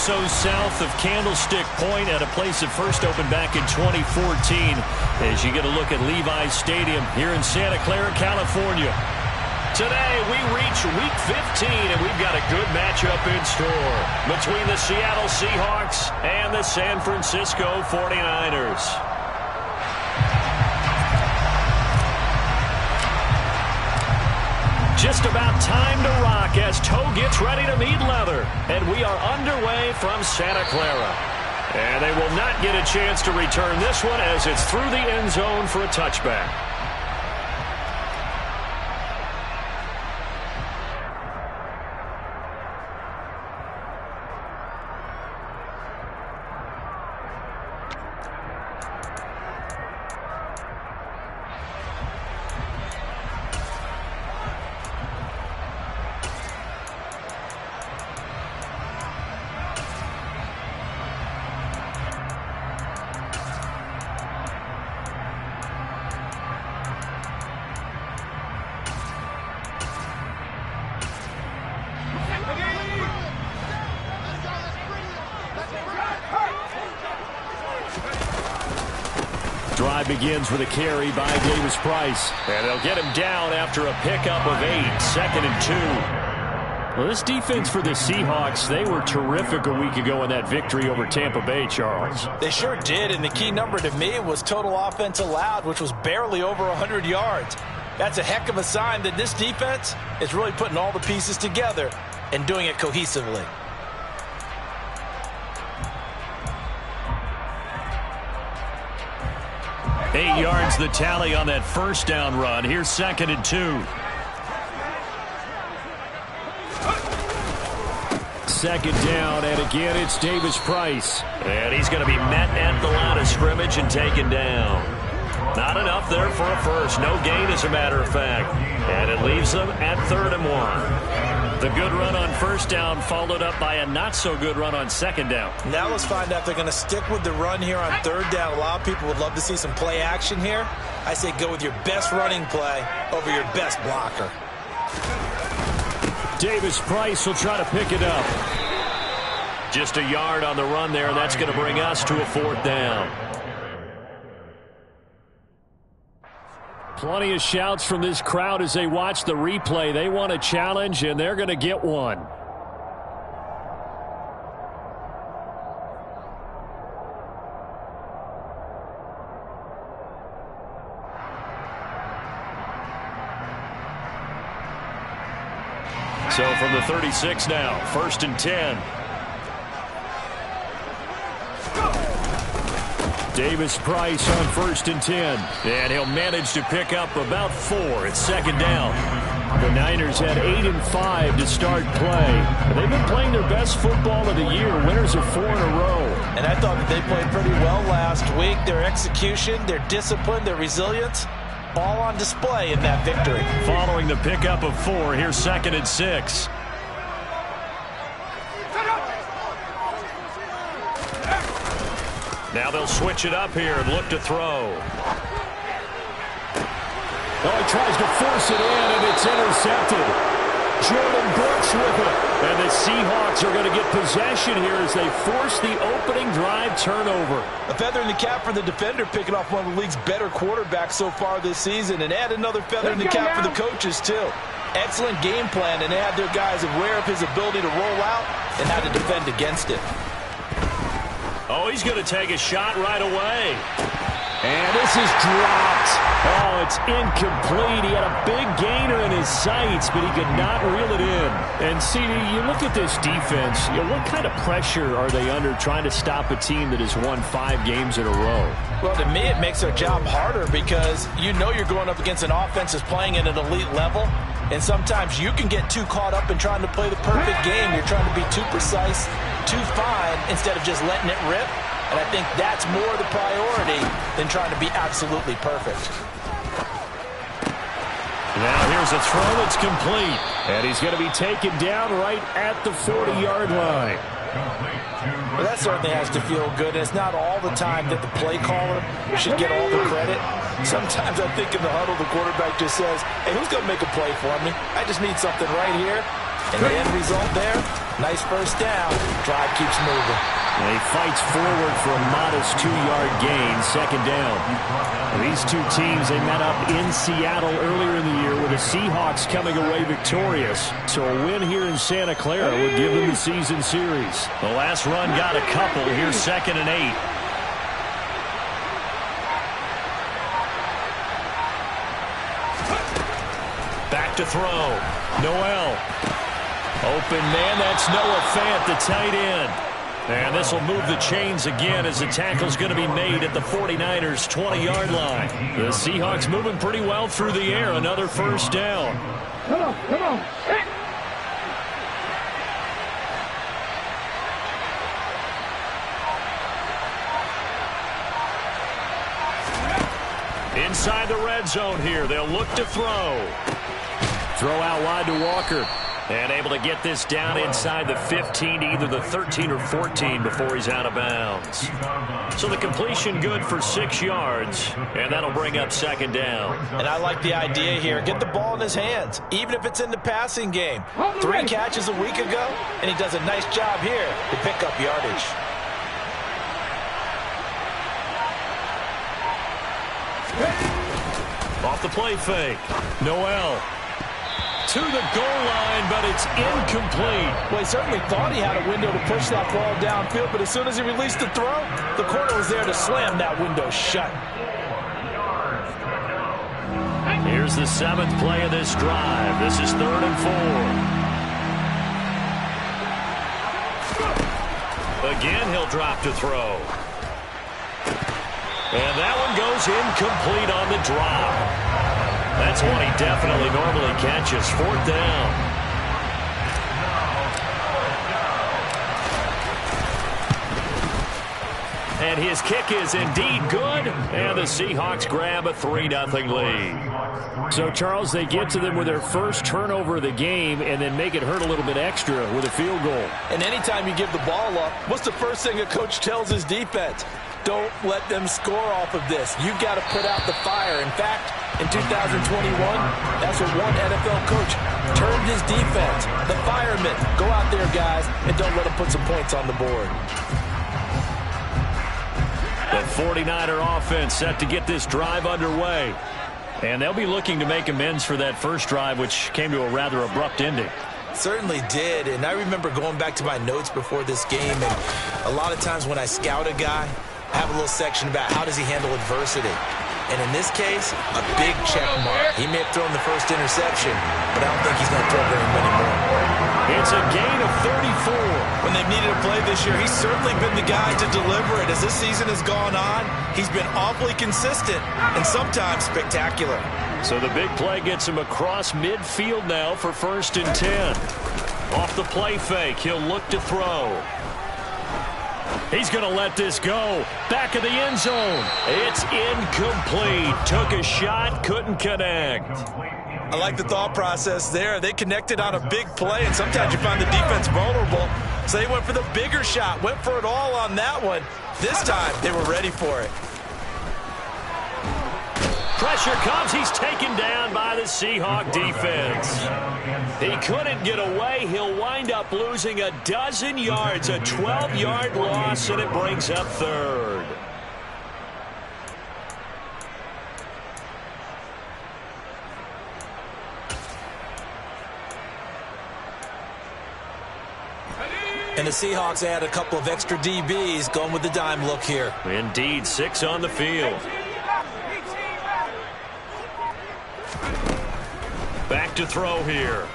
so south of Candlestick Point at a place that first opened back in 2014 as you get a look at Levi's Stadium here in Santa Clara, California. Today we reach Week 15 and we've got a good matchup in store between the Seattle Seahawks and the San Francisco 49ers. Just about time to rock as toe gets ready to meet leather. And we are underway from Santa Clara. And they will not get a chance to return this one as it's through the end zone for a touchback. Drive begins with a carry by Davis Price. And they'll get him down after a pickup of 8, 2nd and 2. Well, this defense for the Seahawks, they were terrific a week ago in that victory over Tampa Bay, Charles. They sure did, and the key number to me was total offense allowed, which was barely over 100 yards. That's a heck of a sign that this defense is really putting all the pieces together and doing it cohesively. Eight yards the tally on that first down run. Here's 2nd and 2. 2nd down, and again it's Davis Price. And he's going to be met at the line of scrimmage and taken down. Not enough there for a first. No gain, as a matter of fact. And it leaves them at 3rd and 1. The good run on first down followed up by a not-so-good run on 2nd down. Now let's find out if they're going to stick with the run here on 3rd down. A lot of people would love to see some play action here. I say go with your best running play over your best blocker. Davis Price will try to pick it up. Just a yard on the run there, and that's going to bring us to a 4th down. Plenty of shouts from this crowd as they watch the replay. They want a challenge, and they're going to get one. So from the 36 now, 1st and 10. Davis Price on 1st and 10. And he'll manage to pick up about 4 at 2nd down. The Niners had 8 and 5 to start play. They've been playing their best football of the year, winners of 4 in a row. And I thought that they played pretty well last week. Their execution, their discipline, their resilience, all on display in that victory. Following the pickup of 4, here's 2nd and 6. Now they'll switch it up here and look to throw. Oh, he tries to force it in, and it's intercepted. Jordan Brooks with it. And the Seahawks are going to get possession here as they force the opening drive turnover. A feather in the cap for the defender, picking off one of the league's better quarterbacks so far this season, and add another feather in the cap for the coaches, too. Excellent game plan, and they have their guys aware of his ability to roll out and how to defend against it. Oh, he's going to take a shot right away. And this is dropped. Oh, it's incomplete. He had a big gainer in his sights, but he could not reel it in. And, CD, you look at this defense, what kind of pressure are they under trying to stop a team that has won 5 games in a row? Well, to me, it makes their job harder because you know you're going up against an offense that's playing at an elite level. And sometimes you can get too caught up in trying to play the perfect game. You're trying to be too precise, too fine, instead of just letting it rip. And I think that's more the priority than trying to be absolutely perfect. Now here's a throw that's complete. And he's going to be taken down right at the 40-yard line. Well, that certainly has to feel good. And it's not all the time that the play caller should get all the credit. Sometimes I think in the huddle, the quarterback just says, hey, who's going to make a play for me? I just need something right here. And the end result there, nice first down. Drive keeps moving. And he fights forward for a modest 2-yard gain, second down. These two teams, they met up in Seattle earlier in the year with the Seahawks coming away victorious. So a win here in Santa Clara would give them the season series. The last run got a couple. Here's 2nd and 8. Back to throw. Noel. Open man, that's Noah Fant, the tight end. And this will move the chains again as the tackle's going to be made at the 49ers' 20-yard line. The Seahawks moving pretty well through the air. Another first down. Come on. Inside the red zone here. They'll look to throw. Throw out wide to Walker. And able to get this down inside the 15 to either the 13 or 14 before he's out of bounds. So the completion good for 6 yards, and that'll bring up second down. And I like the idea here. Get the ball in his hands, even if it's in the passing game. 3 catches a week ago, and he does a nice job here to pick up yardage. Off the play fake. Noel. To the goal line, but it's incomplete. Well, he certainly thought he had a window to push that ball downfield, but as soon as he released the throw, the corner was there to slam that window shut. Here's the 7th play of this drive. This is 3rd and 4. Again, he'll drop to throw. And that one goes incomplete on the drop. That's one he definitely normally catches. 4th down. And his kick is indeed good. And the Seahawks grab a 3-0 lead. So, Charles, they get to them with their first turnover of the game and then make it hurt a little bit extra with a field goal. And anytime you give the ball up, what's the first thing a coach tells his defense? Don't let them score off of this. You've got to put out the fire. In fact, in 2021, that's what one NFL coach termed his defense. The firemen. Go out there, guys, and don't let them put some points on the board. The 49er offense set to get this drive underway. And they'll be looking to make amends for that first drive, which came to a rather abrupt ending. Certainly did, and I remember going back to my notes before this game, and a lot of times when I scout a guy, I have a little section about how does he handle adversity. And in this case, a big check mark. He may have thrown the first interception, but I don't think he's going to throw very many more. It's a gain of 34. When they've needed a play this year, he's certainly been the guy to deliver it. As this season has gone on, he's been awfully consistent and sometimes spectacular. So the big play gets him across midfield now for 1st and 10. Off the play fake, he'll look to throw. He's going to let this go. Back of the end zone. It's incomplete. Took a shot, couldn't connect. I like the thought process there. They connected on a big play, and sometimes you find the defense vulnerable. So they went for the bigger shot, went for it all on that one. This time, they were ready for it. Pressure comes. He's taken down by the Seahawk defense. He couldn't get away. He'll wind up losing 12 yards, a 12-yard loss, and it brings up 3rd. And the Seahawks add a couple of extra DBs going with the dime look here. Indeed, 6 on the field. Back to throw here.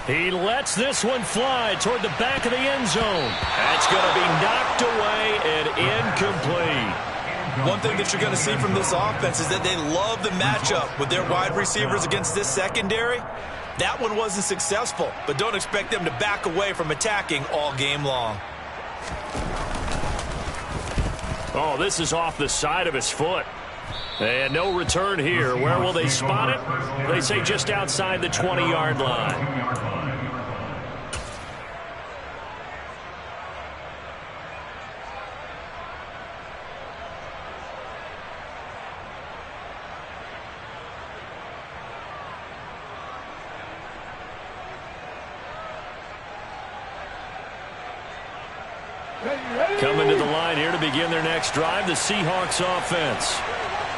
He lets this one fly toward the back of the end zone. That's going to be knocked away and incomplete. One thing that you're going to see from this offense is that they love the matchup with their wide receivers against this secondary. That one wasn't successful, but don't expect them to back away from attacking all game long. Oh, this is off the side of his foot. And no return here. Where will they spot it? They say just outside the 20-yard line. Coming to the line here to begin their next drive, the Seahawks offense.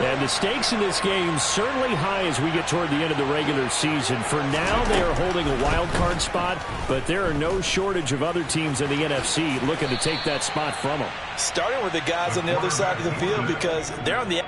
And the stakes in this game certainly high as we get toward the end of the regular season. For now, they are holding a wild card spot, but there are no shortage of other teams in the NFC looking to take that spot from them. Starting with the guys on the other side of the field because they're on the